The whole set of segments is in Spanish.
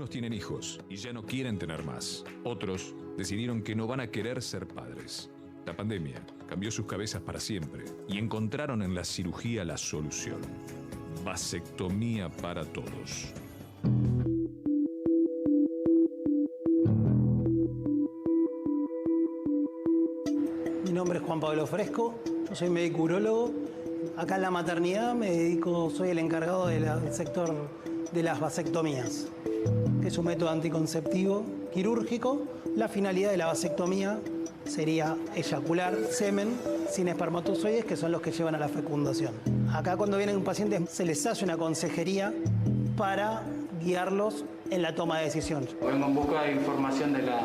Algunos tienen hijos y ya no quieren tener más. Otros decidieron que no van a querer ser padres. La pandemia cambió sus cabezas para siempre y encontraron en la cirugía la solución. Vasectomía para todos. Mi nombre es Juan Pablo Fresco, yo soy médico urólogo. Acá en la maternidad soy el encargado del sector de las vasectomías, que es un método anticonceptivo quirúrgico. La finalidad de la vasectomía sería eyacular semen sin espermatozoides, que son los que llevan a la fecundación. Acá cuando vienen un paciente se les hace una consejería para guiarlos en la toma de decisión. Vengo en busca de información de la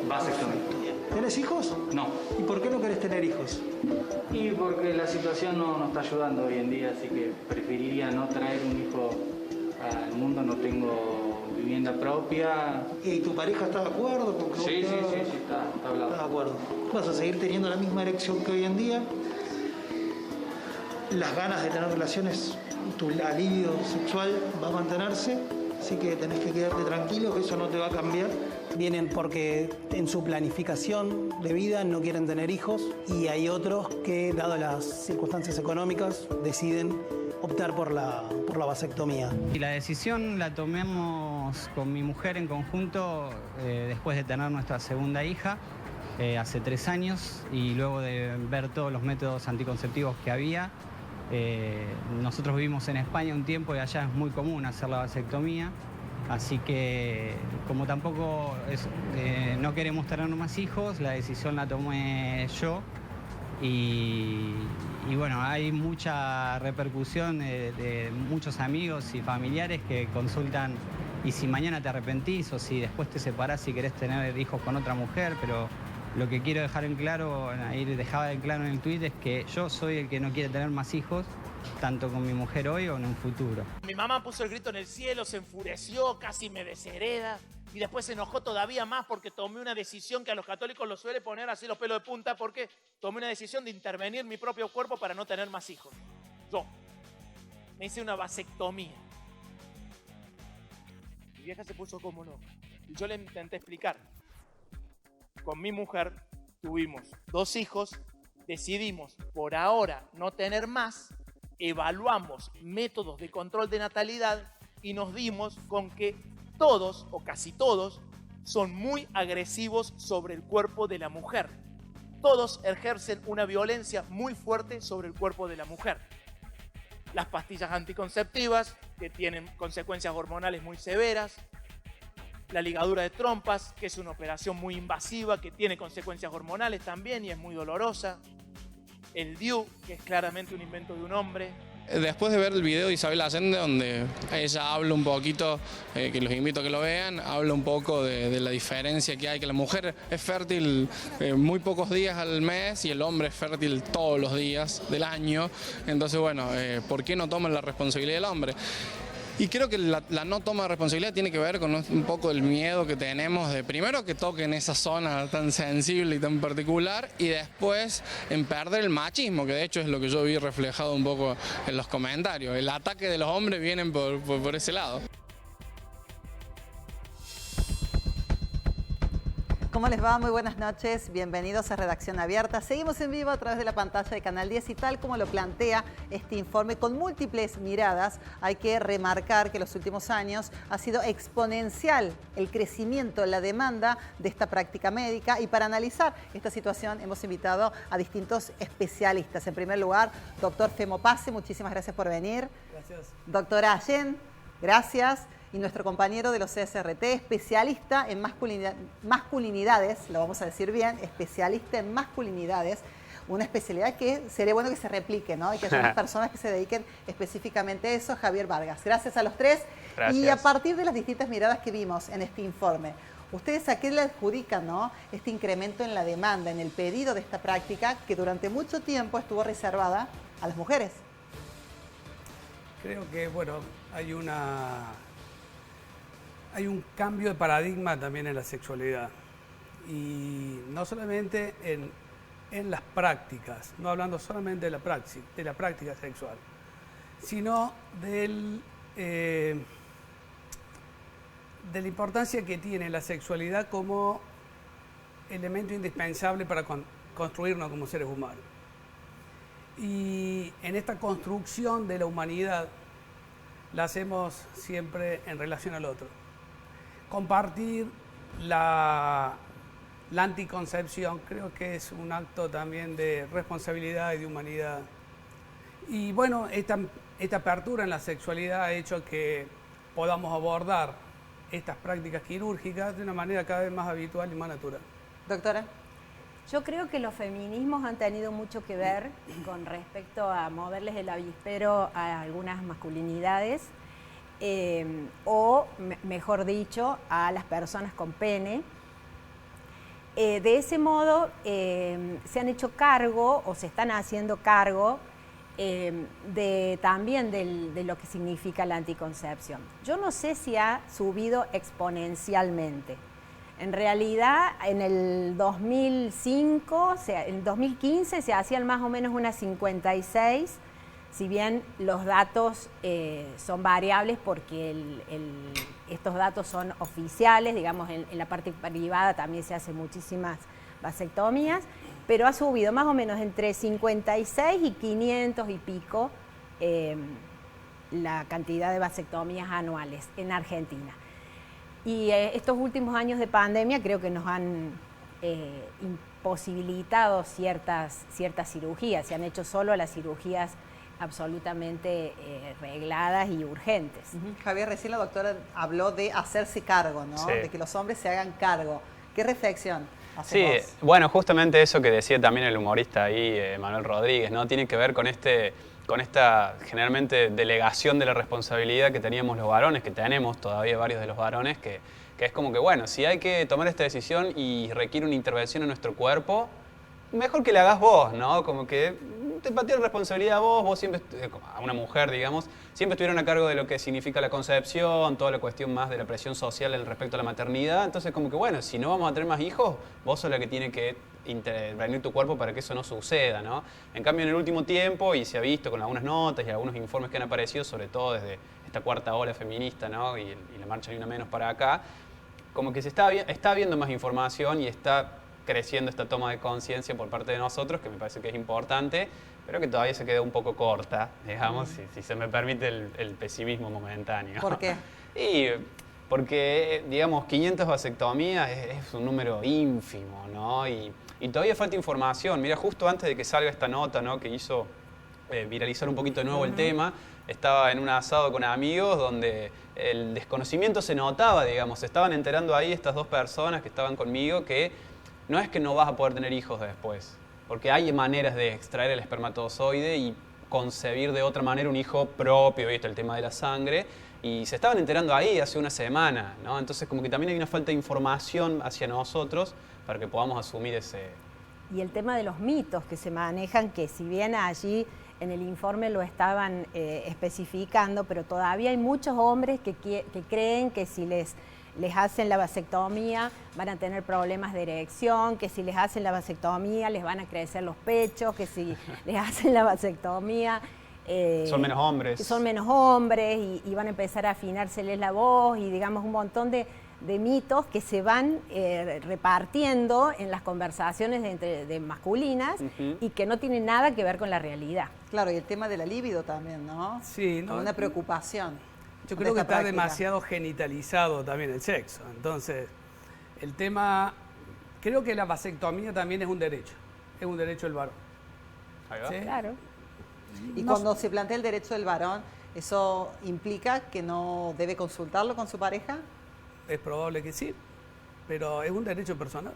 vasectomía. ¿Tenés hijos? No. ¿Y por qué no querés tener hijos? Y porque la situación no nos está ayudando hoy en día, así que preferiría no traer un hijo al mundo. No tengo vivienda propia. ¿Y tu pareja está de acuerdo? Sí, está hablado. Está de acuerdo. Vas a seguir teniendo la misma erección que hoy en día. Las ganas de tener relaciones, tu libido sexual va a mantenerse. Así que tenés que quedarte tranquilo, que eso no te va a cambiar. Vienen porque en su planificación de vida no quieren tener hijos, y hay otros que, dado las circunstancias económicas, deciden optar por la vasectomía. Y la decisión la tomamos con mi mujer en conjunto después de tener nuestra segunda hija hace 3 años, y luego de ver todos los métodos anticonceptivos que había. Nosotros vivimos en España un tiempo y allá es muy común hacer la vasectomía, así que como tampoco no queremos tener más hijos, la decisión la tomé yo, y bueno, hay mucha repercusión de muchos amigos y familiares que consultan: ¿y si mañana te arrepentís, o si después te separás y querés tener hijos con otra mujer? Pero lo que quiero dejar en claro, ahí dejaba en claro en el tuit, es que yo soy el que no quiere tener más hijos, tanto con mi mujer hoy o en un futuro. Mi mamá puso el grito en el cielo, se enfureció, casi me deshereda, y después se enojó todavía más porque tomé una decisión que a los católicos los suele poner así los pelos de punta, porque tomé una decisión de intervenir en mi propio cuerpo para no tener más hijos. Yo me hice una vasectomía. Mi vieja se puso como no, y yo le intenté explicar. Con mi mujer tuvimos 2 hijos, decidimos por ahora no tener más, evaluamos métodos de control de natalidad y nos dimos con que todos o casi todos son muy agresivos sobre el cuerpo de la mujer. Todos ejercen una violencia muy fuerte sobre el cuerpo de la mujer. Las pastillas anticonceptivas, que tienen consecuencias hormonales muy severas. La ligadura de trompas, que es una operación muy invasiva, que tiene consecuencias hormonales también y es muy dolorosa. El DIU, que es claramente un invento de un hombre. Después de ver el video de Isabel Allende, donde ella habla un poquito, que los invito a que lo vean, habla un poco de la diferencia que hay, que la mujer es fértil muy pocos días al mes y el hombre es fértil todos los días del año. Entonces, bueno, ¿por qué no toman la responsabilidad del hombre? Y creo que la no toma de responsabilidad tiene que ver con un poco el miedo que tenemos de, primero, que toquen esa zona tan sensible y tan particular, y después en perder el machismo, que de hecho es lo que yo vi reflejado un poco en los comentarios. El ataque de los hombres viene por ese lado. ¿Cómo les va? Muy buenas noches, bienvenidos a Redacción Abierta. Seguimos en vivo a través de la pantalla de Canal 10 y tal como lo plantea este informe, con múltiples miradas, hay que remarcar que en los últimos años ha sido exponencial el crecimiento, la demanda de esta práctica médica, y para analizar esta situación hemos invitado a distintos especialistas. En primer lugar, doctor Femo Pase, muchísimas gracias por venir. Gracias. Doctora Allen, gracias. Y nuestro compañero de los CSRT, especialista en masculinidades, lo vamos a decir bien, especialista en masculinidades, una especialidad que sería bueno que se replique, ¿no? Y que haya unas personas que se dediquen específicamente a eso. Javier Vargas, gracias a los tres. Gracias. Y a partir de las distintas miradas que vimos en este informe, ¿ustedes a qué le adjudican, ¿no?, este incremento en la demanda, en el pedido de esta práctica que durante mucho tiempo estuvo reservada a las mujeres? Creo que, bueno, hay un cambio de paradigma también en la sexualidad, y no solamente en las prácticas, no hablando solamente de la práctica sexual, sino del de la importancia que tiene la sexualidad como elemento indispensable para construirnos como seres humanos. Y en esta construcción de la humanidad la hacemos siempre en relación al otro. Compartir la anticoncepción creo que es un acto también de responsabilidad y de humanidad. Y bueno, esta apertura en la sexualidad ha hecho que podamos abordar estas prácticas quirúrgicas de una manera cada vez más habitual y más natural. Doctora. Yo creo que los feminismos han tenido mucho que ver con respecto a moverles el avispero a algunas masculinidades o, mejor dicho, a las personas con pene. De ese modo se han hecho cargo o se están haciendo cargo también de lo que significa la anticoncepción. Yo no sé si ha subido exponencialmente. En realidad, en el 2005, en el 2015 se hacían más o menos unas 56, si bien los datos son variables porque estos datos son oficiales, digamos, en la parte privada también se hacen muchísimas vasectomías, pero ha subido más o menos entre 56 y 500 y pico la cantidad de vasectomías anuales en Argentina. Y estos últimos años de pandemia creo que nos han imposibilitado ciertas cirugías. Se han hecho solo las cirugías absolutamente regladas y urgentes. Javier, recién la doctora habló de hacerse cargo, ¿no? Sí. De que los hombres se hagan cargo. ¿Qué reflexión haces vos? Bueno, justamente eso que decía también el humorista ahí, Manuel Rodríguez, ¿no? Tiene que ver con esta generalmente delegación de la responsabilidad que teníamos los varones, que tenemos todavía varios de los varones, que es como que, bueno, si hay que tomar esta decisión y requiere una intervención en nuestro cuerpo, mejor que la hagas vos, ¿no? Como que te patea la responsabilidad a vos siempre, a una mujer, digamos, siempre estuvieron a cargo de lo que significa la concepción, toda la cuestión más de la presión social en respecto a la maternidad, entonces como que, bueno, si no vamos a tener más hijos, vos sos la que tiene que intervenir tu cuerpo para que eso no suceda, ¿no? En cambio, en el último tiempo, y se ha visto con algunas notas y algunos informes que han aparecido, sobre todo desde esta cuarta ola feminista, ¿no? y la marcha Ni Una Menos para acá, como que está viendo más información y está creciendo esta toma de conciencia por parte de nosotros, que me parece que es importante, pero que todavía se queda un poco corta, digamos, si se me permite el pesimismo momentáneo. ¿Por qué? Y porque, digamos, 500 vasectomías es un número ínfimo, ¿no? Y todavía falta información. Mira, justo antes de que salga esta nota, ¿no?, que hizo viralizar un poquito de nuevo el tema, estaba en un asado con amigos donde el desconocimiento se notaba, digamos, se estaban enterando ahí estas dos personas que estaban conmigo que no es que no vas a poder tener hijos después, porque hay maneras de extraer el espermatozoide y concebir de otra manera un hijo propio, ¿viste? El tema de la sangre, y se estaban enterando ahí hace una semana, ¿no? Entonces como que también hay una falta de información hacia nosotros para que podamos asumir ese... Y el tema de los mitos que se manejan, que si bien allí en el informe lo estaban especificando, pero todavía hay muchos hombres que creen que si les hacen la vasectomía van a tener problemas de erección, que si les hacen la vasectomía les van a crecer los pechos, que si les hacen la vasectomía... son menos hombres. Son menos hombres y van a empezar a afinárseles la voz y digamos un montón de mitos que se van repartiendo en las conversaciones de masculinas y que no tienen nada que ver con la realidad. Claro, y el tema de la libido también, ¿no? Sí, ¿no? Una preocupación. Yo creo que está demasiado genitalizado también el sexo. Entonces, el tema... Creo que la vasectomía también es un derecho del varón. Ahí va. ¿Sí? Claro. Y cuando se plantea el derecho del varón, ¿eso implica que no debe consultarlo con su pareja? Es probable que sí, pero es un derecho personal.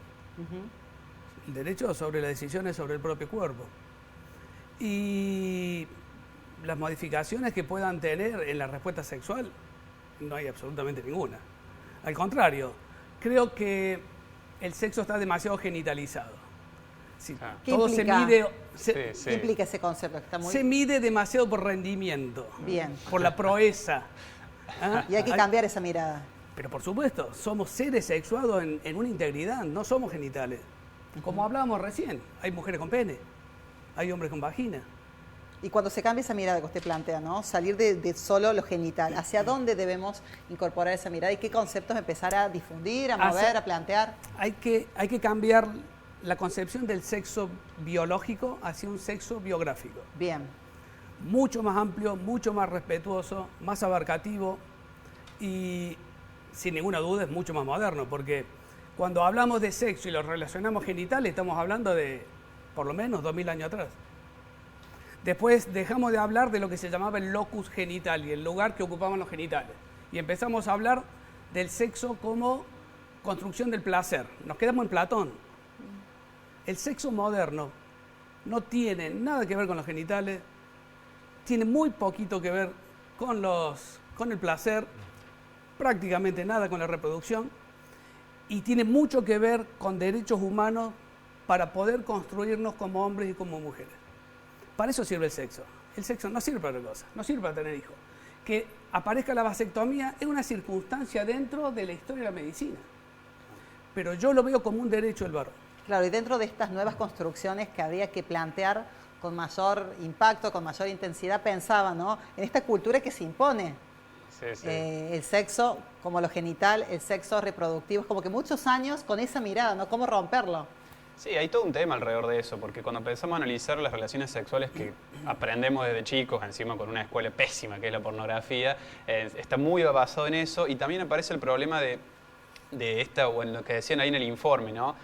El derecho sobre las decisiones sobre el propio cuerpo. Y las modificaciones que puedan tener en la respuesta sexual, no hay absolutamente ninguna. Al contrario, creo que el sexo está demasiado genitalizado. Sí, ¿Qué todo implica? se mide... ¿Qué implica ese concepto? Está muy... Se mide demasiado por rendimiento. Bien. Por la proeza. ¿Ah? Y hay que cambiar esa mirada. Pero por supuesto, somos seres sexuados en una integridad, no somos genitales. Como hablábamos recién, hay mujeres con pene, hay hombres con vagina. Y cuando se cambia esa mirada que usted plantea, ¿no? Salir de solo lo genital, ¿hacia dónde debemos incorporar esa mirada y qué conceptos empezar a difundir, a mover, a plantear? Hay que cambiar la concepción del sexo biológico hacia un sexo biográfico. Bien. Mucho más amplio, mucho más respetuoso, más abarcativo y sin ninguna duda es mucho más moderno, porque cuando hablamos de sexo y lo relacionamos genital, estamos hablando de por lo menos 2000 años atrás. Después dejamos de hablar de lo que se llamaba el locus genitali, el lugar que ocupaban los genitales, y empezamos a hablar del sexo como construcción del placer. Nos quedamos en Platón. El sexo moderno no tiene nada que ver con los genitales, tiene muy poquito que ver con el placer, prácticamente nada con la reproducción, y tiene mucho que ver con derechos humanos para poder construirnos como hombres y como mujeres. Para eso sirve el sexo. El sexo no sirve para otra cosa, no sirve para tener hijos. Que aparezca la vasectomía es una circunstancia dentro de la historia de la medicina, pero yo lo veo como un derecho del varón. Claro, y dentro de estas nuevas construcciones que habría que plantear con mayor impacto, con mayor intensidad, pensaba, ¿no?, en esta cultura que se impone. Sí. El sexo como lo genital, el sexo reproductivo, es como que muchos años con esa mirada, ¿no? ¿Cómo romperlo? Sí, hay todo un tema alrededor de eso, porque cuando empezamos a analizar las relaciones sexuales que aprendemos desde chicos, encima con una escuela pésima que es la pornografía, está muy basado en eso, y también aparece el problema de esta, o en lo que decían ahí en el informe, ¿no?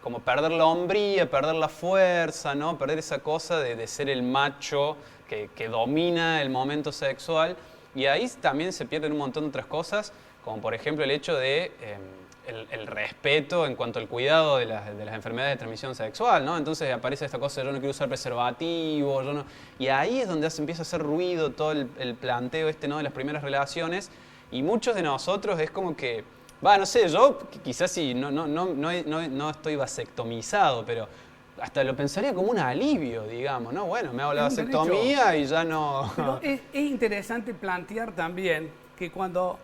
Como perder la hombría, perder la fuerza, ¿no? Perder esa cosa de ser el macho que domina el momento sexual, y ahí también se pierden un montón de otras cosas, como por ejemplo el hecho de el respeto en cuanto al cuidado de las enfermedades de transmisión sexual, ¿no? Entonces aparece esta cosa de yo no quiero usar preservativo, y ahí es donde se empieza a hacer ruido todo el planteo ¿no?, de las primeras relaciones, y muchos de nosotros es como que, no sé, yo quizás sí, no estoy vasectomizado, pero hasta lo pensaría como un alivio, digamos, ¿no? Bueno, me hago la vasectomía y ya no... Pero es interesante plantear también que cuando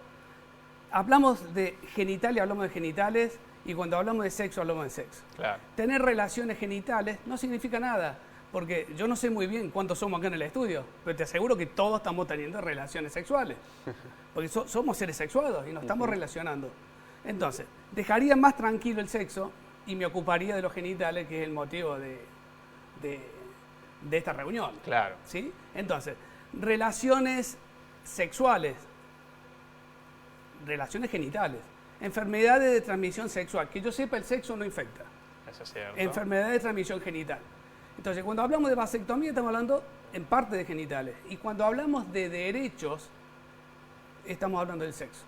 hablamos de genitales, hablamos de genitales, y cuando hablamos de sexo, hablamos de sexo. Claro. Tener relaciones genitales no significa nada, porque yo no sé muy bien cuántos somos acá en el estudio, pero te aseguro que todos estamos teniendo relaciones sexuales, porque somos seres sexuados y nos estamos relacionando. Entonces, dejaría más tranquilo el sexo y me ocuparía de los genitales, que es el motivo de esta reunión. Claro. ¿Sí? Entonces, relaciones sexuales, relaciones genitales, enfermedades de transmisión sexual. Que yo sepa, el sexo no infecta. Eso es cierto. Enfermedades de transmisión genital. Entonces, cuando hablamos de vasectomía, estamos hablando en parte de genitales. Y cuando hablamos de derechos, estamos hablando del sexo.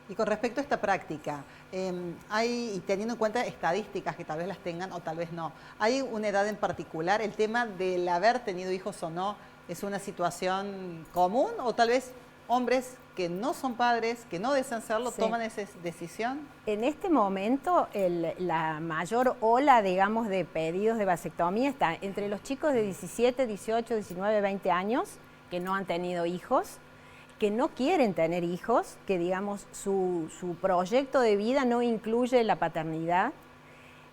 Y con respecto a esta práctica, y teniendo en cuenta estadísticas que tal vez las tengan o tal vez no, ¿hay una edad en particular? ¿El tema del haber tenido hijos o no es una situación común? ¿O tal vez hombres que no son padres, que no desean serlo, toman esa decisión? En este momento, la mayor ola, digamos, de pedidos de vasectomía está entre los chicos de 17, 18, 19, 20 años que no han tenido hijos, que no quieren tener hijos, que digamos su proyecto de vida no incluye la paternidad,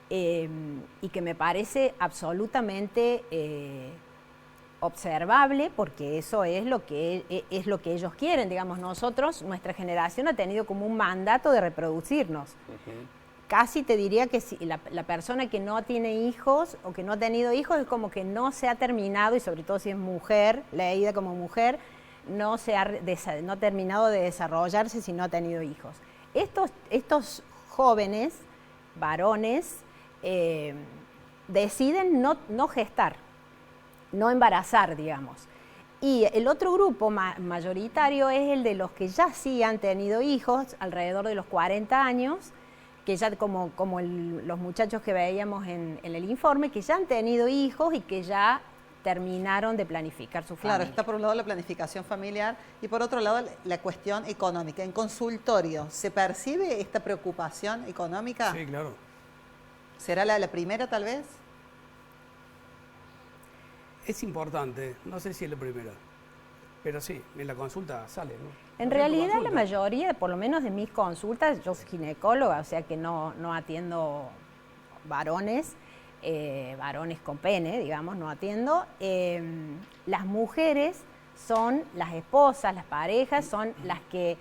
y que me parece absolutamente observable, porque eso es lo que ellos quieren. Digamos, nuestra generación ha tenido como un mandato de reproducirnos. Casi te diría que si la persona que no tiene hijos o que no ha tenido hijos es como que no se ha terminado, y sobre todo si es mujer, leída como mujer, no ha terminado de desarrollarse si no ha tenido hijos. Estos jóvenes, varones, deciden no gestar, no embarazar, digamos. Y el otro grupo mayoritario es el de los que ya sí han tenido hijos, alrededor de los 40 años, que ya como los muchachos que veíamos en el informe, que ya han tenido hijos y que ya terminaron de planificar su familia. Claro, está por un lado la planificación familiar y por otro lado la cuestión económica. En consultorio, ¿se percibe esta preocupación económica? Sí, claro. ¿Será la primera tal vez? Es importante, no sé si es la primera, pero sí, en la consulta sale, ¿no? En realidad la mayoría, por lo menos de mis consultas, yo soy ginecóloga, o sea que no atiendo varones, varones con pene, digamos, no atiendo. Las mujeres son las esposas, las parejas, son las que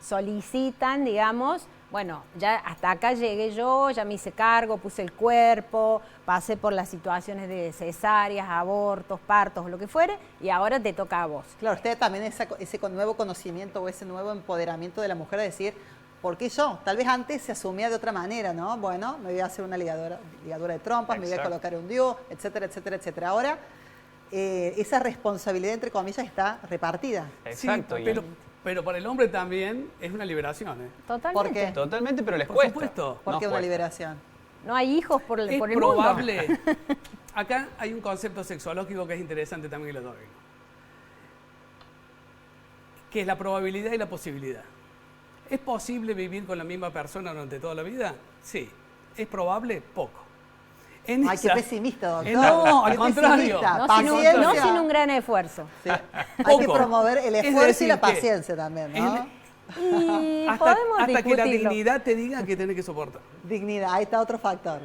solicitan, digamos, bueno, ya hasta acá llegué yo, ya me hice cargo, puse el cuerpo, pasé por las situaciones de cesáreas, abortos, partos o lo que fuere, y ahora te toca a vos. Claro, usted también ese nuevo conocimiento o ese nuevo empoderamiento de la mujer de decir, ¿por qué yo? Tal vez antes se asumía de otra manera, ¿no? Bueno, me voy a hacer una ligadura de trompas, me voy a colocar un DIU, etcétera, etcétera, etcétera. Ahora, esa responsabilidad, entre comillas, está repartida. Exacto. Sí, pero para el hombre también es una liberación. Totalmente. ¿Por qué? Totalmente, pero les Por cuesta. supuesto. ¿Por qué una liberación? No hay hijos por el mundo. Es probable. Acá hay un concepto sexológico que es interesante también que lo doy, que es la probabilidad y la posibilidad. ¿Es posible vivir con la misma persona durante toda la vida? Sí. ¿Es probable? Poco. Ay, qué pesimista, doctor. No, al Qué contrario. pesimista. No sin un gran esfuerzo. Sí. Hay que promover el esfuerzo y la paciencia también, ¿no? Y hasta que la discutirlo. dignidad te diga que tenés que soportar. Dignidad, ahí está otro factor.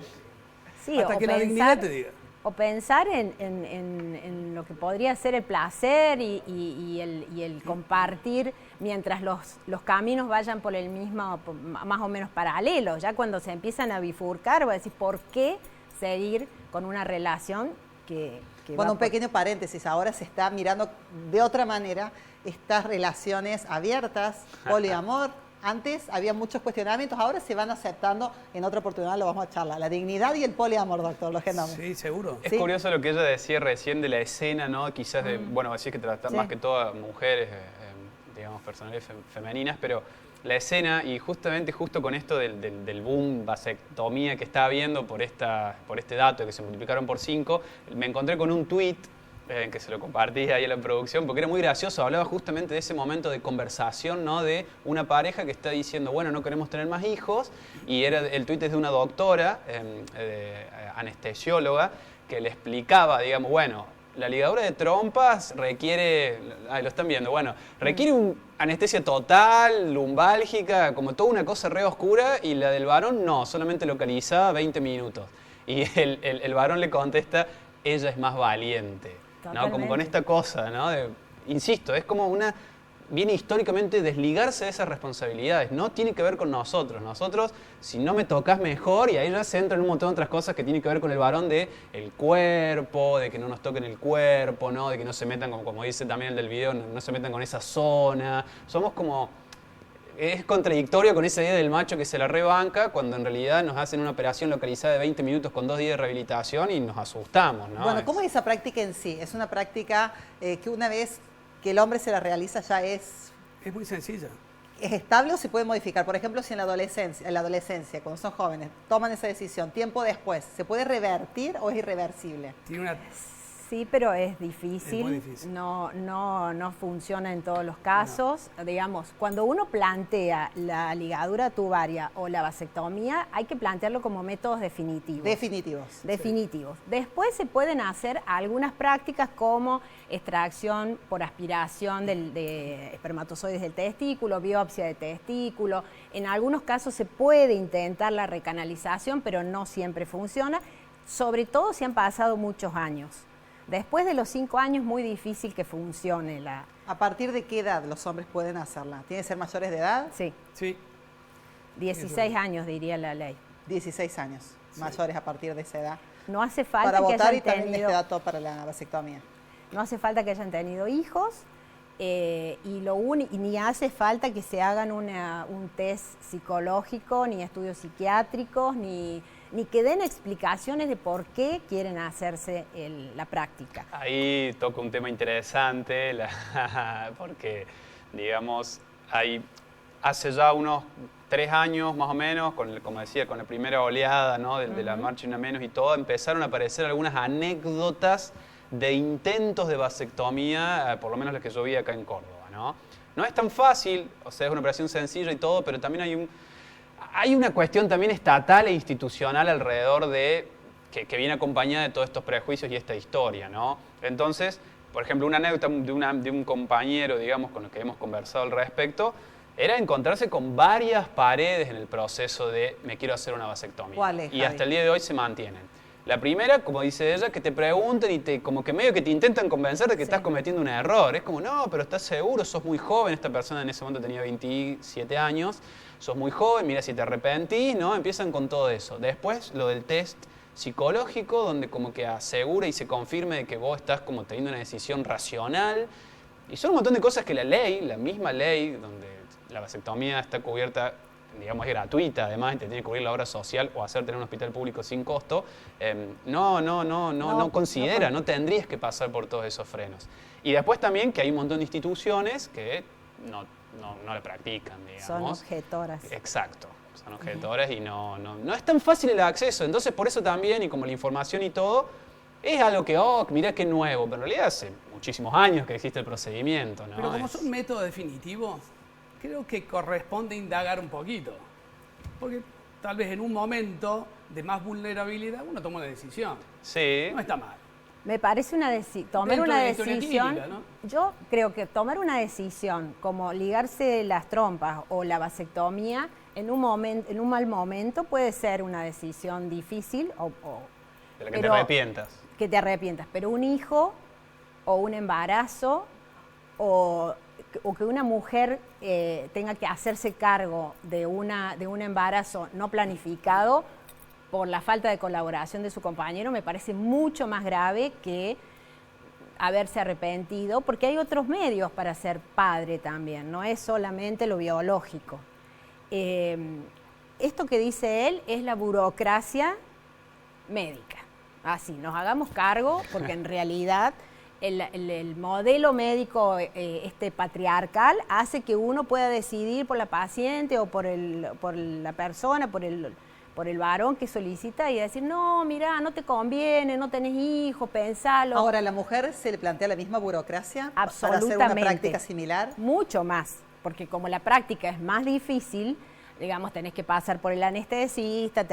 Sí, hasta o que la dignidad te diga. O pensar en lo que podría ser el placer y el compartir mientras los caminos vayan por el mismo, más o menos paralelo. Ya cuando se empiezan a bifurcar, voy a decir, ¿por qué seguir con una relación que bueno, un pequeño paréntesis, ahora se está mirando de otra manera estas relaciones abiertas, poliamor. Antes había muchos cuestionamientos, ahora se van aceptando, en otra oportunidad lo vamos a charlar. La dignidad y el poliamor, doctor, lo agendamos. Sí, seguro. Es curioso lo que ella decía recién de la escena, ¿no? Quizás de, bueno, decir que trata más que todo a mujeres, digamos, personales femeninas, pero la escena, y justamente justo con esto del boom vasectomía que está habiendo por este dato de que se multiplicaron por 5, me encontré con un tuit que se lo compartí ahí en la producción, porque era muy gracioso, hablaba justamente de ese momento de conversación, ¿no? De una pareja que está diciendo, bueno, no queremos tener más hijos, y el tuit es de una doctora, anestesióloga, que le explicaba, digamos, bueno, la ligadura de trompas requiere, lo están viendo, bueno, requiere una anestesia total, lumbálgica, como toda una cosa re oscura, y la del varón no, solamente localizada 20 minutos. Y el varón le contesta, ella es más valiente. ¿No? Como con esta cosa, ¿no? Insisto, es como viene históricamente desligarse de esas responsabilidades, no tiene que ver con nosotros. Nosotros, si no me tocas mejor, y ahí ya se entran un montón de otras cosas que tienen que ver con el varón de el cuerpo, de que no nos toquen el cuerpo, ¿no? De que no se metan, como dice también el del video, no se metan con esa zona. Somos como... Es contradictorio con esa idea del macho que se la rebanca cuando en realidad nos hacen una operación localizada de 20 minutos con 2 días de rehabilitación y nos asustamos, ¿no? Bueno, ¿cómo es esa práctica en sí? ¿Es una práctica que una vez que el hombre se la realiza ya es...? Es muy sencilla. ¿Es estable o se puede modificar? Por ejemplo, si en la adolescencia, cuando son jóvenes, toman esa decisión, tiempo después, ¿se puede revertir o es irreversible? Tiene una... Sí, pero es difícil. Es muy difícil. No funciona en todos los casos. No. Digamos, cuando uno plantea la ligadura tubaria o la vasectomía, hay que plantearlo como métodos definitivos. Definitivos. Sí. Después se pueden hacer algunas prácticas como extracción por aspiración de espermatozoides del testículo, biopsia de testículo. En algunos casos se puede intentar la recanalización, pero no siempre funciona, sobre todo si han pasado muchos años. Después de los 5 años es muy difícil que funcione la... ¿A partir de qué edad los hombres pueden hacerla? ¿Tienen que ser mayores de edad? Sí. Sí. 16 años diría la ley. 16 años, sí. Mayores a partir de esa edad. No hace falta para que votar hayan y también tenido... este dato para la vasectomía. No hace falta que hayan tenido hijos y ni hace falta que se hagan un test psicológico, ni estudios psiquiátricos, ni que den explicaciones de por qué quieren hacerse la práctica. Ahí toca un tema interesante, porque, digamos, hace ya unos 3 años más o menos, como decía, con la primera oleada, ¿no? de la marcha Una Menos y todo, empezaron a aparecer algunas anécdotas de intentos de vasectomía, por lo menos las que yo vi acá en Córdoba, ¿no? No es tan fácil, o sea, es una operación sencilla y todo, pero también hay una cuestión también estatal e institucional alrededor de que viene acompañada de todos estos prejuicios y esta historia, ¿no? Entonces, por ejemplo, una anécdota de un compañero, digamos, con el que hemos conversado al respecto, era encontrarse con varias paredes en el proceso de me quiero hacer una vasectomía. ¿Cuáles, Y Javi? hasta el día de hoy se mantienen. La primera, como dice ella, que te pregunten y como que medio que te intentan convencer de que estás cometiendo un error. Es como, no, pero ¿estás seguro? Sos muy joven. Esta persona en ese momento tenía 27 años. Sos muy joven, mira si te arrepentís, ¿no? Empiezan con todo eso. Después, lo del test psicológico, donde como que asegura y se confirme de que vos estás como teniendo una decisión racional. Y son un montón de cosas que la ley, la misma ley, donde la vasectomía está cubierta, digamos, es gratuita, además, te tiene que cubrir la obra social o hacerte en un hospital público sin costo, no considera, no tendrías que pasar por todos esos frenos. Y después también que hay un montón de instituciones que no la practican, digamos. Son objetoras. Exacto, son objetoras y no es tan fácil el acceso. Entonces, por eso también, y como la información y todo, es algo que, mirá qué nuevo, pero en realidad hace muchísimos años que existe el procedimiento, ¿no? Pero como son métodos definitivos, creo que corresponde indagar un poquito. Porque tal vez en un momento de más vulnerabilidad uno toma una decisión. Sí. No está mal. Me parece tomar Dentro una de la historia decisión, clínica, ¿no? yo creo que tomar una decisión como ligarse las trompas o la vasectomía en un mal momento puede ser una decisión difícil de la que te arrepientas. Que te arrepientas, pero un hijo o un embarazo o que una mujer tenga que hacerse cargo de un embarazo no planificado por la falta de colaboración de su compañero me parece mucho más grave que haberse arrepentido, porque hay otros medios para ser padre también, no es solamente lo biológico. Esto que dice él es la burocracia médica. Así, nos hagamos cargo, porque en realidad el modelo médico patriarcal hace que uno pueda decidir por la paciente o por la persona, por el varón que solicita y decir, no, mira, no te conviene, no tenés hijos, pensalo. Ahora, ¿a la mujer se le plantea la misma burocracia Absolutamente. para hacer una práctica similar? Mucho más, porque como la práctica es más difícil, digamos, tenés que pasar por el anestesista,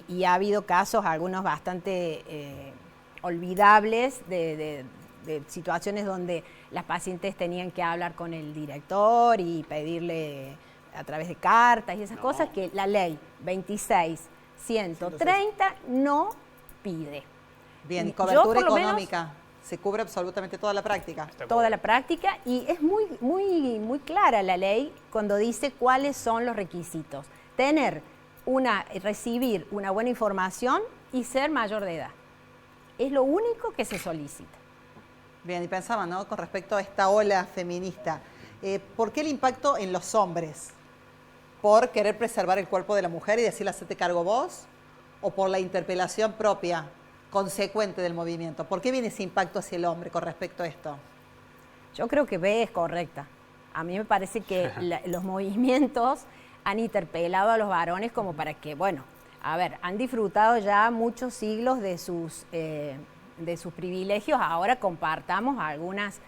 y ha habido casos, algunos bastante olvidables, de situaciones donde las pacientes tenían que hablar con el director y pedirle a través de cartas y esas cosas que la ley 26.130 no pide. Bien, ¿y cobertura Yo, por lo económica? ¿Se cubre absolutamente toda la práctica? Toda la práctica, y es muy clara la ley cuando dice cuáles son los requisitos. Recibir una buena información y ser mayor de edad. Es lo único que se solicita. Bien, y pensaba, ¿no?, con respecto a esta ola feminista, ¿por qué el impacto en los hombres? ¿Por querer preservar el cuerpo de la mujer y decirle, hacete cargo vos? ¿O por la interpelación propia, consecuente del movimiento? ¿Por qué viene ese impacto hacia el hombre con respecto a esto? Yo creo que B es correcta. A mí me parece que los movimientos han interpelado a los varones como para que, han disfrutado ya muchos siglos de sus privilegios, ahora compartamos algunas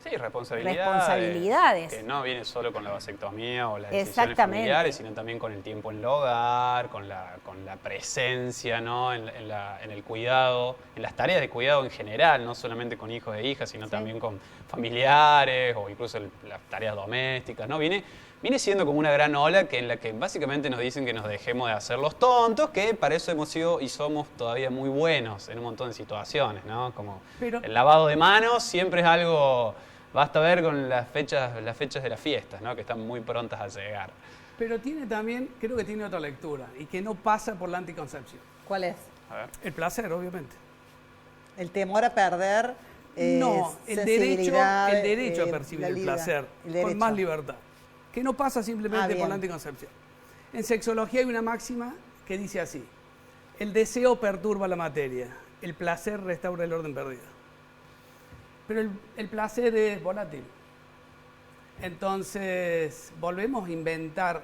responsabilidades. Que no viene solo con la vasectomía o las decisiones familiares, sino también con el tiempo en el hogar, con la presencia, ¿no?, en el cuidado, en las tareas de cuidado en general, no solamente con hijos e hijas, sino también con familiares o incluso las tareas domésticas, ¿no? Viene siendo como una gran ola en la que básicamente nos dicen que nos dejemos de hacer los tontos, que para eso hemos sido y somos todavía muy buenos en un montón de situaciones, ¿no? Como el lavado de manos siempre es algo, basta ver con las fechas de las fiestas, ¿no?, que están muy prontas a llegar. Pero tiene también, creo que tiene otra lectura, y que no pasa por la anticoncepción. ¿Cuál es? A ver. El placer, obviamente. El temor a perder no, el derecho a percibir el placer con más libertad. Que no pasa simplemente por la anticoncepción. En sexología hay una máxima que dice así: el deseo perturba la materia, el placer restaura el orden perdido. Pero el placer es volátil. Entonces volvemos a inventar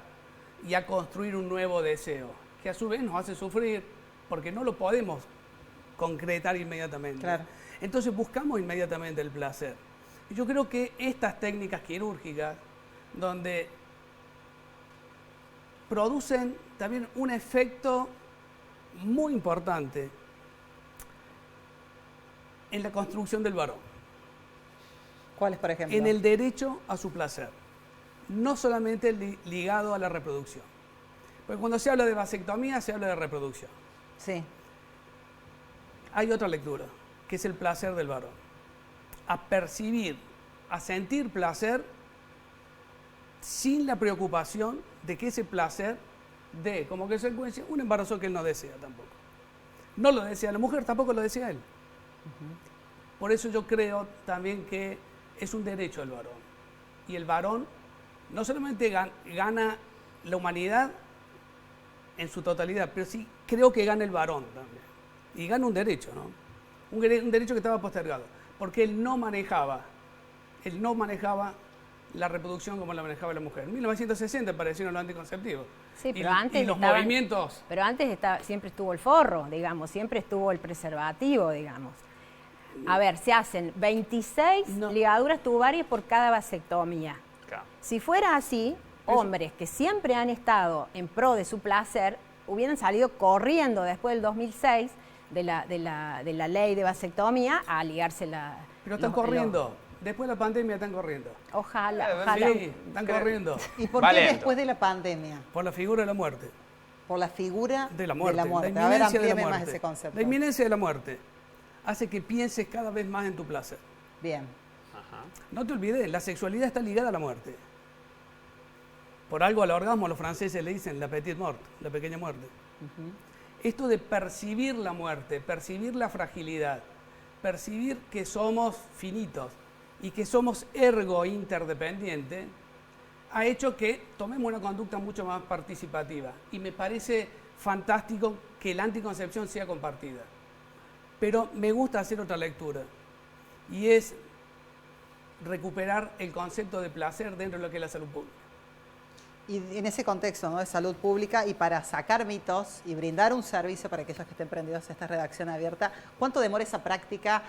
y a construir un nuevo deseo, que a su vez nos hace sufrir porque no lo podemos concretar inmediatamente. Claro. Entonces buscamos inmediatamente el placer. Y yo creo que estas técnicas quirúrgicas, donde producen también un efecto muy importante en la construcción del varón. ¿Cuáles, por ejemplo? En el derecho a su placer, no solamente ligado a la reproducción. Porque cuando se habla de vasectomía, se habla de reproducción. Sí. Hay otra lectura, que es el placer del varón. A percibir, a sentir placer sin la preocupación de que ese placer dé como consecuencia un embarazo que él no desea tampoco. No lo desea la mujer, tampoco lo desea él. Por eso yo creo también que es un derecho del varón. Y el varón no solamente gana la humanidad en su totalidad, pero sí creo que gana el varón también. Y gana un derecho, ¿no? Un derecho que estaba postergado. Porque él no manejaba la reproducción como la manejaba la mujer. En 1960 aparecieron los anticonceptivos. Sí, pero antes y los movimientos... Pero antes siempre estuvo el forro, digamos, siempre estuvo el preservativo, digamos. A ver, se hacen 26 ligaduras tubarias por cada vasectomía. Claro. Si fuera así, hombres que siempre han estado en pro de su placer hubieran salido corriendo después del 2006 de la ley de vasectomía a ligarse la... Pero están corriendo. Después de la pandemia están corriendo. Ojalá. Sí, están corriendo. ¿Y por qué después de la pandemia? Por la figura de la muerte. Por la figura de la muerte. A ver, amplíeme más ese concepto. La inminencia de la muerte hace que pienses cada vez más en tu placer. Bien. Ajá. No te olvides, la sexualidad está ligada a la muerte. Por algo al orgasmo los franceses le dicen la petite mort, la pequeña muerte. Esto de percibir la muerte, percibir la fragilidad, percibir que somos finitos y que somos ergo interdependiente, ha hecho que tomemos una conducta mucho más participativa. Y me parece fantástico que la anticoncepción sea compartida. Pero me gusta hacer otra lectura, y es recuperar el concepto de placer dentro de lo que es la salud pública. Y en ese contexto, ¿no?, de salud pública, y para sacar mitos y brindar un servicio para aquellos que estén prendidos a esta redacción abierta, ¿cuánto demora esa práctica?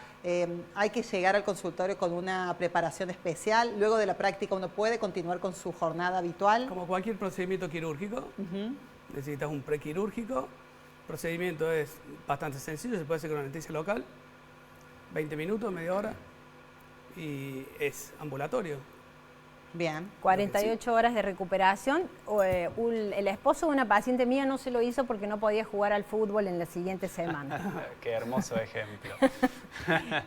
¿Hay que llegar al consultorio con una preparación especial? Luego de la práctica, ¿uno puede continuar con su jornada habitual? Como cualquier procedimiento quirúrgico, necesitas un prequirúrgico. El procedimiento es bastante sencillo, se puede hacer con anestesia local, 20 minutos, media hora, y es ambulatorio. Bien. 48 horas de recuperación. El esposo de una paciente mía no se lo hizo porque no podía jugar al fútbol en la siguiente semana. Qué hermoso ejemplo.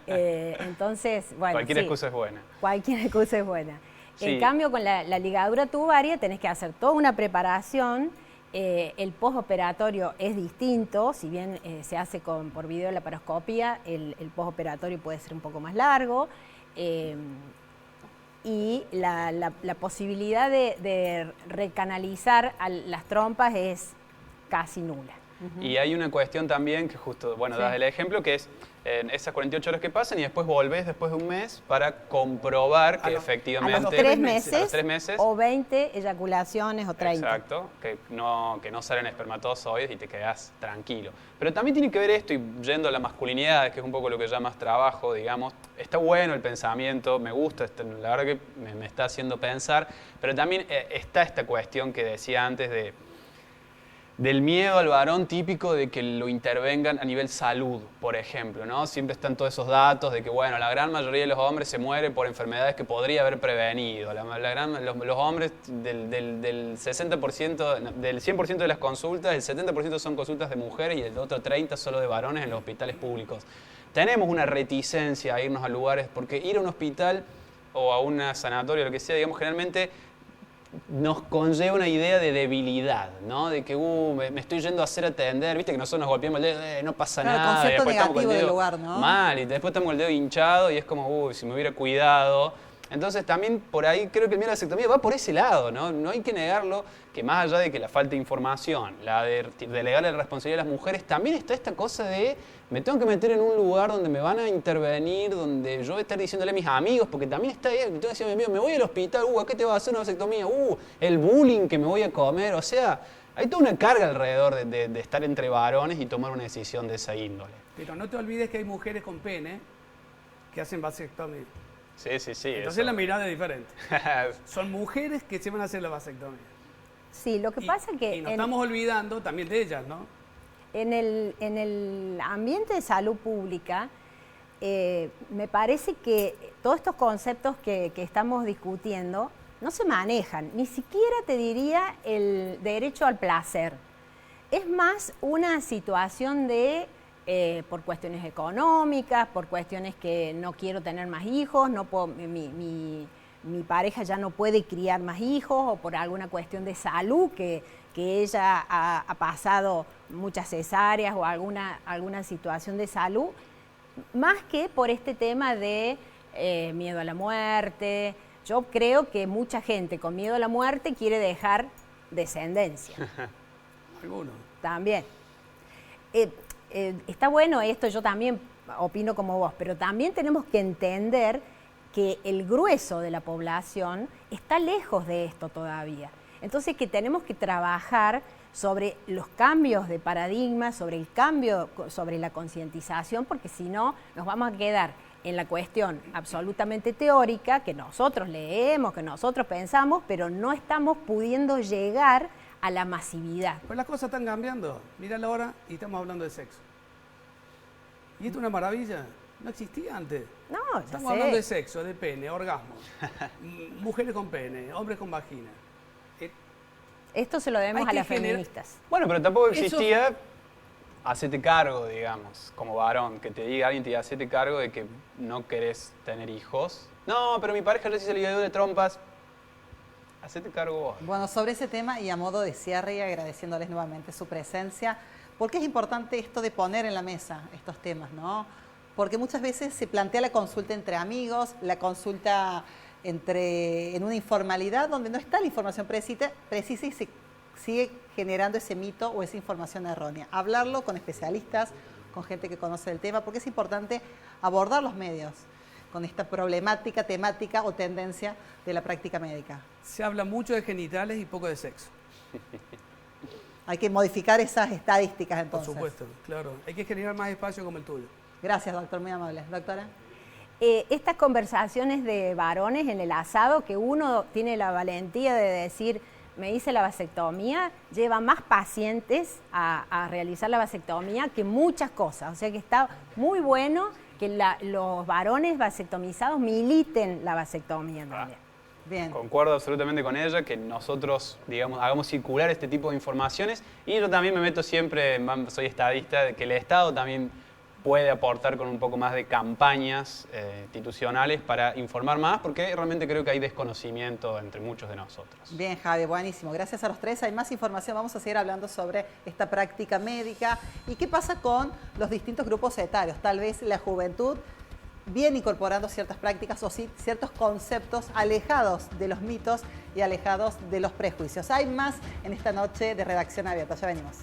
Entonces, bueno, cualquier excusa es buena. Cualquier excusa es buena. Sí. En cambio, con la ligadura tubaria tenés que hacer toda una preparación. El postoperatorio es distinto, si bien se hace por videolaparoscopía, el postoperatorio puede ser un poco más largo. Y la posibilidad de recanalizar a las trompas es casi nula. Y hay una cuestión también que justo, bueno, das el ejemplo, que es esas 48 horas que pasan y después volvés después de un mes para comprobar que efectivamente... A los 3 meses o 20 eyaculaciones o 30. Exacto, que no salen espermatozoides y te quedás tranquilo. Pero también tiene que ver esto, y yendo a la masculinidad, que es un poco lo que ya más trabajo, digamos, está bueno el pensamiento, me gusta, la verdad que me está haciendo pensar, pero también está esta cuestión que decía antes del miedo al varón típico de que lo intervengan a nivel salud, por ejemplo, ¿no? Siempre están todos esos datos de que, bueno, la gran mayoría de los hombres se mueren por enfermedades que podría haber prevenido. Los hombres del 60%, del 100% de las consultas, el 70% son consultas de mujeres y el otro 30% solo de varones en los hospitales públicos. Tenemos una reticencia a irnos a lugares, porque ir a un hospital o a una sanatoria, lo que sea, digamos, generalmente nos conlleva una idea de debilidad, ¿no? De que me estoy yendo a hacer atender, viste que nosotros nos golpeamos el dedo, no pasa nada, el concepto negativo del lugar, ¿no? Mal, y después estamos con el dedo hinchado y es como, si me hubiera cuidado. Entonces también por ahí creo que el miedo a la vasectomía va por ese lado, ¿no? No hay que negarlo, que más allá de que la falta de información, la de delegar la responsabilidad a las mujeres, también está esta cosa de me tengo que meter en un lugar donde me van a intervenir, donde yo voy a estar diciéndole a mis amigos, porque también está ahí, tengo que decirle a mi amigo, me voy al hospital, ¿a qué te va a hacer una vasectomía? El bullying que me voy a comer, o sea, hay toda una carga alrededor de estar entre varones y tomar una decisión de esa índole. Pero no te olvides que hay mujeres con pene que hacen vasectomía. Sí. Entonces la mirada es diferente. Son mujeres que se van a hacer la vasectomía. Sí, lo que pasa es que... Y nos estamos olvidando también de ellas, ¿no? En el ambiente de salud pública me parece que todos estos conceptos que estamos discutiendo no se manejan, ni siquiera te diría el derecho al placer. Es más una situación de, por cuestiones económicas, por cuestiones que no quiero tener más hijos, no puedo, mi pareja ya no puede criar más hijos, o por alguna cuestión de salud que ella ha pasado muchas cesáreas o alguna situación de salud, más que por este tema de miedo a la muerte. Yo creo que mucha gente con miedo a la muerte quiere dejar descendencia. Algunos. También. Está bueno esto, yo también opino como vos, pero también tenemos que entender que el grueso de la población está lejos de esto todavía. Entonces que tenemos que trabajar sobre los cambios de paradigma, sobre el cambio, sobre la concientización, porque si no nos vamos a quedar en la cuestión absolutamente teórica, que nosotros leemos, que nosotros pensamos, pero no estamos pudiendo llegar a la masividad. Pues las cosas están cambiando. Mira la hora y estamos hablando de sexo. Y esto es una maravilla. No existía antes. No, estamos hablando de sexo, de pene, orgasmo. Mujeres con pene, hombres con vagina. Esto se lo debemos a las feministas. Bueno, pero tampoco existía hacete cargo, digamos, como varón, que te diga alguien, te diga hacete cargo de que no querés tener hijos. No, pero mi pareja le hizo el video de trompas. Hacete cargo vos. Bueno, sobre ese tema y a modo de cierre y agradeciéndoles nuevamente su presencia, porque es importante esto de poner en la mesa estos temas, ¿no? Porque muchas veces se plantea la consulta entre amigos, la consulta en una informalidad donde no está la información precisa y se sigue generando ese mito o esa información errónea. Hablarlo con especialistas, con gente que conoce el tema, porque es importante abordar los medios con esta problemática, temática o tendencia de la práctica médica. Se habla mucho de genitales y poco de sexo. Hay que modificar esas estadísticas entonces. Por supuesto, claro. Hay que generar más espacio como el tuyo. Gracias, doctor, muy amable. Doctora. Estas conversaciones de varones en el asado, que uno tiene la valentía de decir, me hice la vasectomía, lleva más pacientes a realizar la vasectomía que muchas cosas. O sea que está muy bueno que los varones vasectomizados militen la vasectomía también. Bien. Concuerdo absolutamente con ella, que nosotros, digamos, hagamos circular este tipo de informaciones. Y yo también me meto siempre, soy estadista, de que el Estado también puede aportar con un poco más de campañas institucionales para informar más, porque realmente creo que hay desconocimiento entre muchos de nosotros. Bien, Javi, buenísimo. Gracias a los tres. Hay más información. Vamos a seguir hablando sobre esta práctica médica y qué pasa con los distintos grupos etarios. Tal vez la juventud viene incorporando ciertas prácticas o ciertos conceptos alejados de los mitos y alejados de los prejuicios. Hay más en esta noche de Redacción Abierta. Ya venimos.